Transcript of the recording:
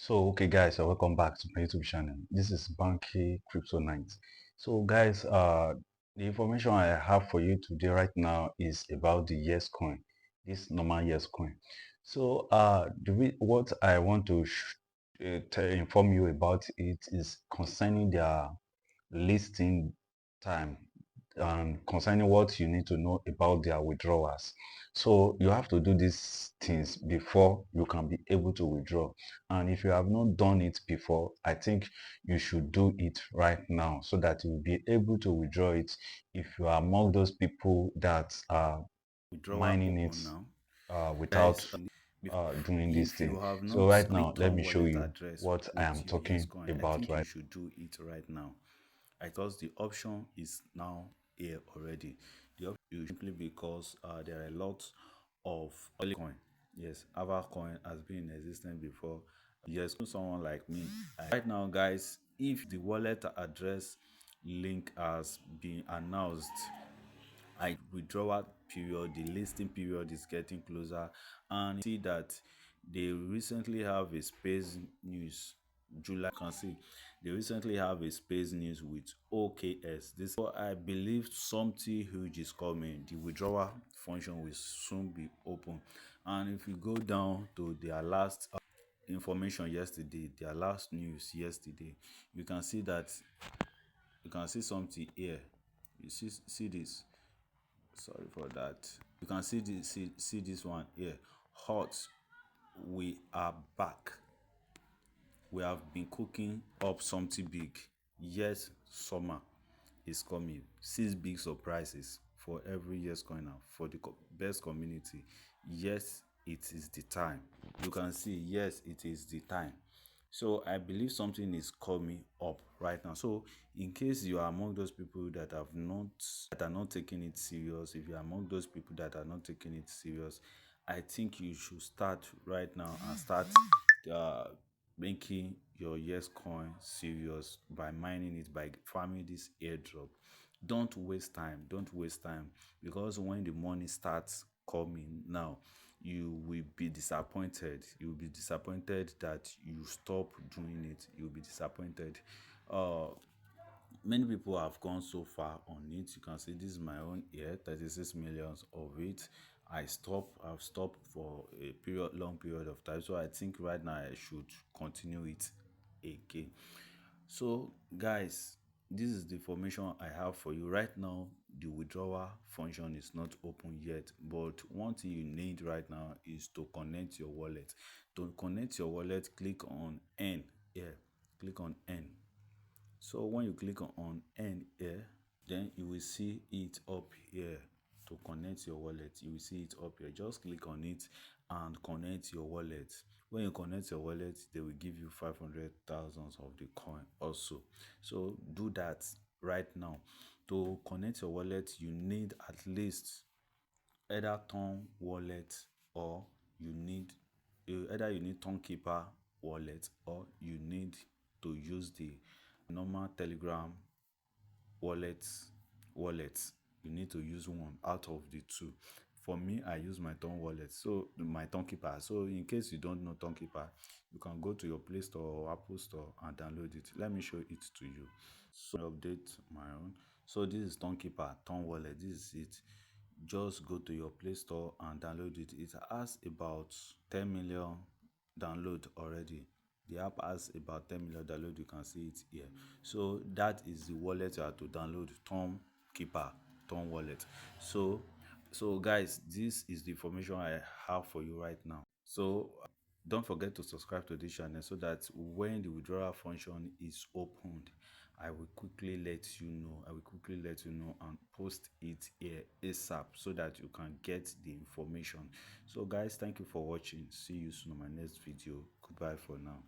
Okay guys, welcome back to my YouTube channel. This is Banky Crypto Night. So guys, the information I have for you today right now is about the Yescoin, this normal Yescoin. What I want to inform you about it is concerning their listing time and concerning what you need to know about their withdrawals. So you have to do these things before you can be able to withdraw. And if you have not done it before, I think you should do it right now so that you will be able to withdraw it if you are among those people that are Withdrawal mining it open now, without guys. doing this If thing. you have So not right now, let return me show wallet you address what I am with your talking Yescoin, I about think you right. should do it right now, because the option is now here already. The option is simply because there are a lot of coin. Yes, Ava coin has been in existence before. Yes, someone like me. Right now, guys, if the wallet address link has been announced, withdrawal period, the listing period is getting closer, and see that they recently have a space news. July, can see they recently have a space news with OKS. This, so I believe something huge is coming. The withdrawal function will soon be open, and if you go down to their last information yesterday, their last news yesterday, you can see that you can see something here. You see this. Sorry for that. You can see this, see this one here. Hot, we are back. We have been cooking up something big. Yes, summer is coming. 6 big surprises for every year's coiner, for the best community. Yes, it is the time. You can see, yes, it is the time. So I believe something is coming up right now. So in case you are among those people that are not taking it serious, if you are among those people that are not taking it serious, I think you should start right now and start uh, making your Yescoin serious by mining it, by farming this airdrop. Don't waste time. Don't waste time, because when the money starts coming now, you will be disappointed. You will be disappointed that you stop doing it. You will be disappointed. Uh, Many people have gone so far on it. You can see this is my own here, 36 millions of it. I've stopped for a long period of time. So I think right now I should continue it again. So guys, this is the information I have for you right now. The withdrawal function is not open yet, but one thing you need right now is to connect your wallet. To connect your wallet, click on N here. Click on N. So when you click on N here, then you will see it up here. To connect your wallet, you will see it up here. Just click on it and connect your wallet. When you connect your wallet, they will give you 500,000 of the coin also. So do that right now. To connect your wallet, you need at least either Ton wallet, or you need either you need Tonkeeper wallet, or you need to use the normal Telegram wallet wallet. You need to use one out of the two. For me, I use my Ton wallet, so my Tonkeeper. So in case you don't know Tonkeeper, you can go to your Play Store or Apple Store and download it. Let me show it to you. So update my own. So this is Tonkeeper, Ton wallet. This is it. Just go to your Play Store and download it. It has about 10 million download already. The app has about 10 million download. You can see it here. So that is the wallet you have to download. Tom Keeper, Tom wallet. So guys, this is the information I have for you right now. So don't forget to subscribe to this channel, so that when the withdrawal function is opened, I will quickly let you know. I will quickly let you know and post it here ASAP, so that you can get the information. So guys, thank you for watching. See you soon on my next video. Goodbye for now.